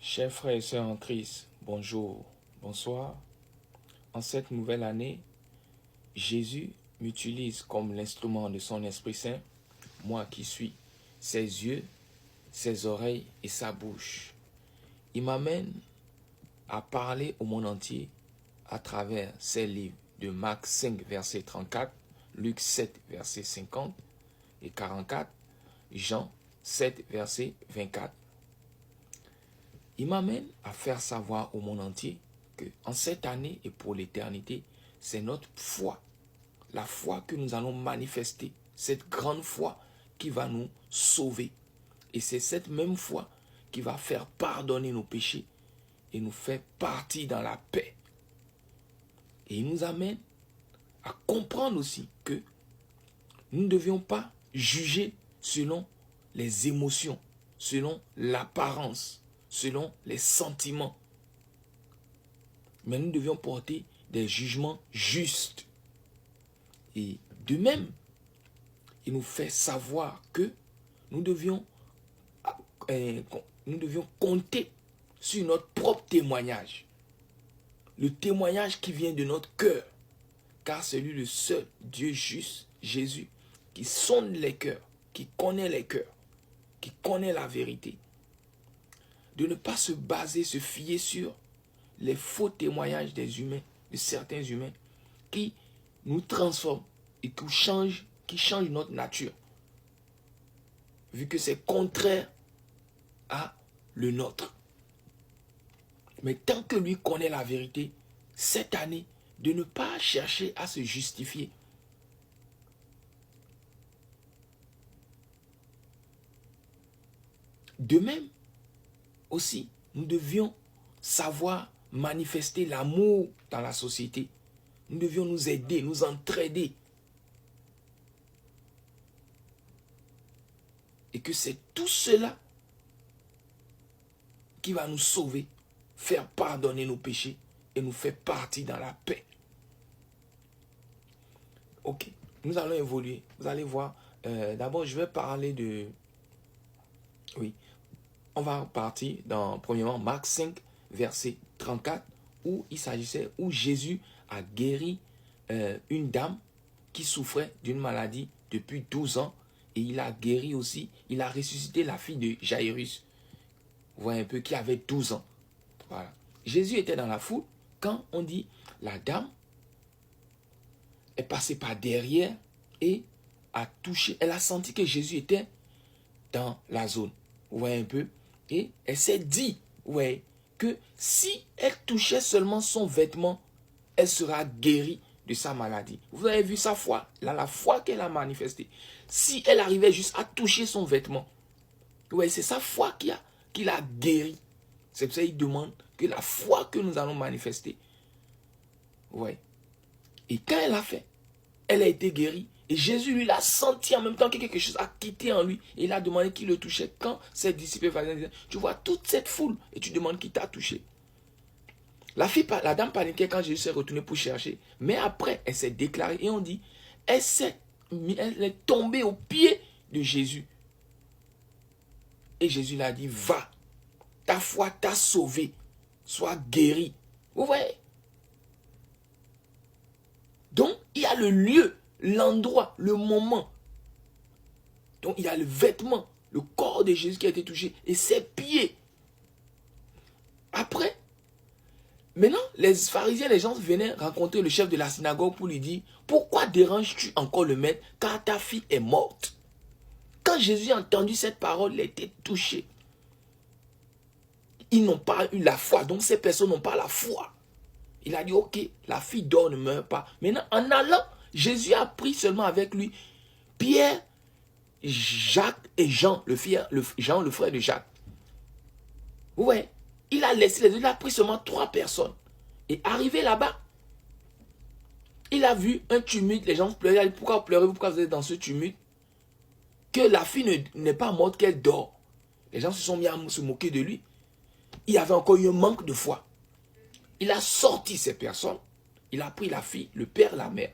Chers frères et sœurs en Christ, bonjour, bonsoir. En cette nouvelle année, Jésus m'utilise comme l'instrument de son Esprit Saint, moi qui suis ses yeux, ses oreilles et sa bouche. Il m'amène à parler au monde entier à travers ses livres de Marc 5, verset 34, Luc 7, verset 50 et 44, Jean 7, verset 24. Il m'amène à faire savoir au monde entier que en cette année et pour l'éternité, c'est notre foi, la foi que nous allons manifester, cette grande foi qui va nous sauver. Et c'est cette même foi qui va faire pardonner nos péchés et nous faire partir dans la paix. Et il nous amène à comprendre aussi que nous ne devions pas juger selon les émotions, selon l'apparence, selon les sentiments. Mais nous devions porter des jugements justes. Et de même, il nous fait savoir que nous devions compter sur notre propre témoignage. Le témoignage qui vient de notre cœur. Car c'est lui le seul Dieu juste, Jésus, qui sonde les cœurs, qui connaît les cœurs, qui connaît la vérité. De ne pas se baser, se fier sur les faux témoignages des humains, de certains humains, qui nous transforment et qui changent notre nature. Vu que c'est contraire à le nôtre. Mais tant que lui connaît la vérité, cette année, de ne pas chercher à se justifier. De même, aussi, nous devions savoir manifester l'amour dans la société. Nous devions nous aider, nous entraider. Et que c'est tout cela qui va nous sauver, faire pardonner nos péchés et nous faire partir dans la paix. Ok, nous allons évoluer. Vous allez voir. D'abord, je vais parler de... Oui, on va partir dans, premièrement, Marc 5, verset 34, où il s'agissait, où Jésus a guéri une dame qui souffrait d'une maladie depuis 12 ans. Et il a guéri aussi, il a ressuscité la fille de Jairus. Vous voyez un peu, qui avait 12 ans. Voilà. Jésus était dans la foule quand on dit la dame est passée par derrière et a touché. Elle a senti que Jésus était dans la zone. Vous voyez un peu. Et elle s'est dit, ouais, que si elle touchait seulement son vêtement, elle sera guérie de sa maladie. Vous avez vu sa foi, là, la foi qu'elle a manifestée. Si elle arrivait juste à toucher son vêtement, ouais, c'est sa foi qui l'a guérie. C'est pour ça qu'il demande que la foi que nous allons manifester. Ouais. Et quand elle a fait, elle a été guérie. Et Jésus, lui, l'a senti en même temps que quelque chose a quitté en lui. Et il a demandé qui le touchait. Quand ses disciples disaient, tu vois toute cette foule et tu demandes qui t'a touché. La dame paniquait quand Jésus s'est retourné pour chercher. Mais après, elle s'est déclarée et on dit, elle est tombée aux pieds de Jésus. Et Jésus l'a dit, va, ta foi t'a sauvé, sois guéri. Vous voyez? Donc, il y a le lieu, l'endroit, le moment. Donc, il y a le vêtement, le corps de Jésus qui a été touché et ses pieds. Après, maintenant, les pharisiens, les gens venaient rencontrer le chef de la synagogue pour lui dire, pourquoi déranges-tu encore le maître car ta fille est morte? Quand Jésus a entendu cette parole, il a été touché. Ils n'ont pas eu la foi, donc ces personnes n'ont pas la foi. Il a dit, ok, la fille dort, ne meurt pas. Maintenant, en allant, Jésus a pris seulement avec lui Pierre, Jacques et Jean, le frère de Jacques. Vous voyez, il a laissé les deux, il a pris seulement 3 personnes. Et arrivé là-bas, il a vu un tumulte, les gens pleuraient. Il a dit, pourquoi pleurez-vous, pourquoi vous êtes dans ce tumulte? Que la fille n'est pas morte, qu'elle dort. Les gens se sont mis à se moquer de lui. Il y avait encore eu un manque de foi. Il a sorti ces personnes. Il a pris la fille, le père, la mère.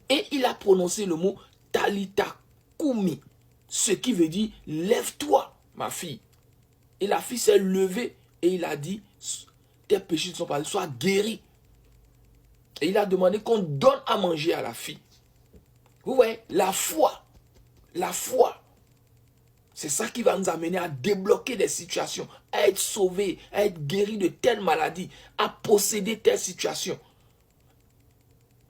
Et il a prononcé le mot Talita Kumi. Ce qui veut dire, lève-toi, ma fille. Et la fille s'est levée et il a dit, tes péchés ne sont pas, sois guéri. Et il a demandé qu'on donne à manger à la fille. Vous voyez, la foi, c'est ça qui va nous amener à débloquer des situations, à être sauvés, à être guéris de telles maladies, à posséder telle situation.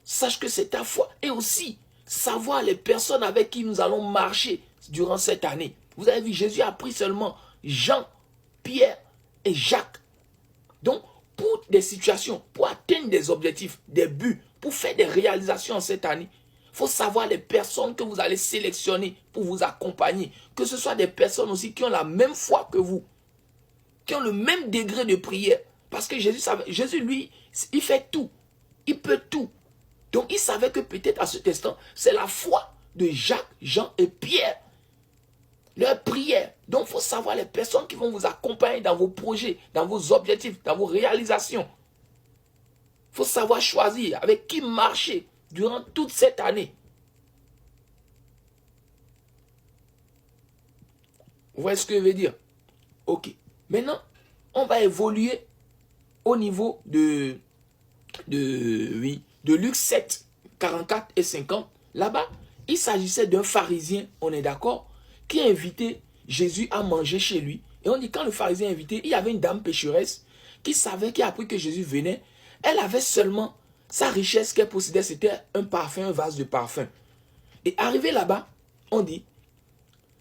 Sache que c'est ta foi. Et aussi, savoir les personnes avec qui nous allons marcher durant cette année. Vous avez vu, Jésus a pris seulement Jean, Pierre et Jacques. Donc, pour des situations, pour atteindre des objectifs, des buts, pour faire des réalisations en cette année, il faut savoir les personnes que vous allez sélectionner pour vous accompagner. Que ce soit des personnes aussi qui ont la même foi que vous, qui ont le même degré de prière. Parce que Jésus, lui, il fait tout. Il peut tout. Donc, il savait que peut-être à cet instant, c'est la foi de Jacques, Jean et Pierre. Leur prière. Donc, il faut savoir les personnes qui vont vous accompagner dans vos projets, dans vos objectifs, dans vos réalisations. Il faut savoir choisir avec qui marcher durant toute cette année. Vous voyez ce que je veux dire? Ok. Maintenant, on va évoluer au niveau de Luc 7, 44 et 50. Là-bas, il s'agissait d'un pharisien, on est d'accord, qui a invité Jésus à manger chez lui. Et on dit quand le pharisien est invité, il y avait une dame pécheresse qui savait, qui a appris que Jésus venait. Elle avait seulement sa richesse qu'elle possédait, c'était un parfum, un vase de parfum. Et arrivé là-bas, on dit,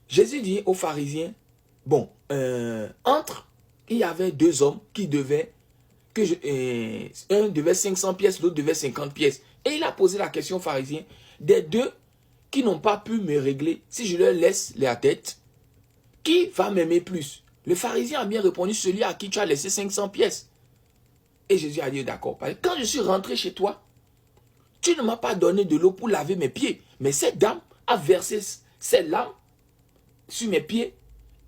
Jésus dit aux pharisiens, bon, entre, il y avait deux hommes qui devaient, un devait 500 pièces, l'autre devait 50 pièces. Et il a posé la question aux pharisiens, des deux qui n'ont pas pu me régler, si je leur laisse la tête, qui va m'aimer plus? Le pharisien a bien répondu, celui à qui tu as laissé 500 pièces. Et Jésus a dit, d'accord. Quand je suis rentré chez toi, tu ne m'as pas donné de l'eau pour laver mes pieds. Mais cette dame a versé ses larmes sur mes pieds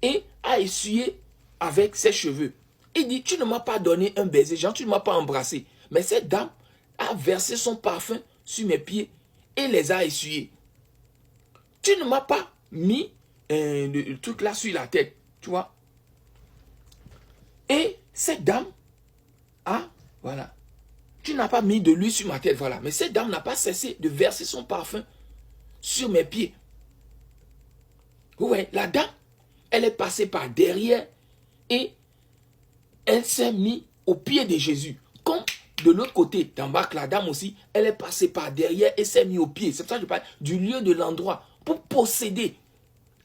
et a essuyé avec ses cheveux. Il dit, tu ne m'as pas donné un baiser, genre tu ne m'as pas embrassé. Mais cette dame a versé son parfum sur mes pieds et les a essuyés. Tu ne m'as pas mis le truc là sur la tête, tu vois. Et cette dame voilà. Tu n'as pas mis de l'huile sur ma tête, voilà. Mais cette dame n'a pas cessé de verser son parfum sur mes pieds. Vous voyez, la dame, elle est passée par derrière et elle s'est mise au pied de Jésus. Comme de l'autre côté, dans bas, la dame aussi, elle est passée par derrière et s'est mise au pied. C'est pour ça que je parle du lieu, de l'endroit, pour posséder.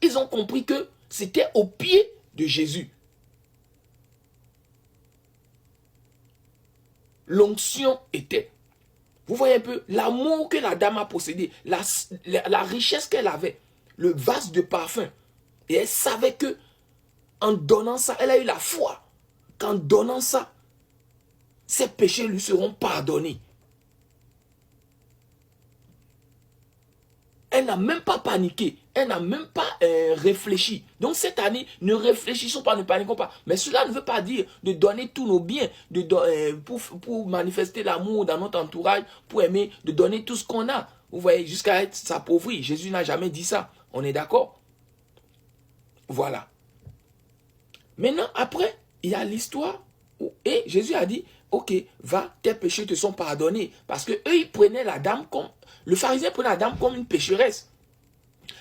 Ils ont compris que c'était au pied de Jésus. L'onction était. Vous voyez un peu l'amour que la dame a possédé, la richesse qu'elle avait, le vase de parfum. Et elle savait que en donnant ça, elle a eu la foi qu'en donnant ça, ses péchés lui seront pardonnés. Elle n'a même pas paniqué. Elle n'a même pas réfléchi. Donc cette année, ne réfléchissons pas, ne paniquons pas. Mais cela ne veut pas dire de donner tous nos biens, pour manifester l'amour dans notre entourage, pour aimer, de donner tout ce qu'on a. Vous voyez, jusqu'à être s'appauvrir. Jésus n'a jamais dit ça. On est d'accord? Voilà. Maintenant, après, il y a l'histoire où Jésus a dit, ok, va, tes péchés te sont pardonnés. Parce que eux, ils prenaient la dame comme... Le pharisien prenait la dame comme une pécheresse.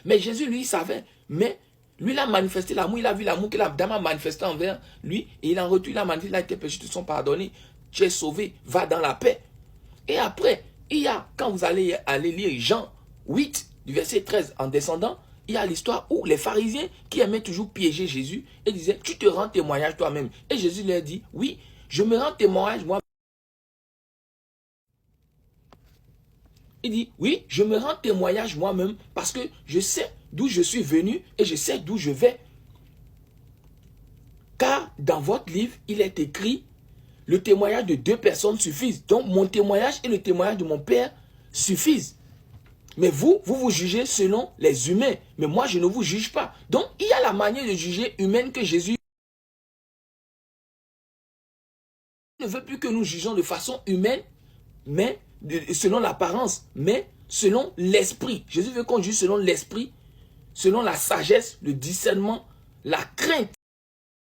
Mais Jésus, lui, il savait. Mais lui, il a manifesté l'amour. Il a vu l'amour que la dame a manifesté envers lui. Et il en retour, il a manifesté, là, tes péchés te sont pardonnés. Tu es sauvé. Va dans la paix. Et après, il y a, quand vous allez lire Jean 8, du verset 13, en descendant, il y a l'histoire où les pharisiens qui aimaient toujours piéger Jésus et disaient, tu te rends témoignage toi-même. Et Jésus leur dit, oui, je me rends témoignage moi. Il dit, oui, je me rends témoignage moi-même parce que je sais d'où je suis venu et je sais d'où je vais. Car dans votre livre, il est écrit, le témoignage de deux personnes suffisent. Donc mon témoignage et le témoignage de mon Père suffisent. Mais vous jugez selon les humains. Mais moi, je ne vous juge pas. Donc, il y a la manière de juger humaine que Jésus ne veut plus que nous jugeons de façon humaine, mais selon l'apparence, mais selon l'esprit. Jésus veut qu'on juge selon l'esprit, selon la sagesse, le discernement, la crainte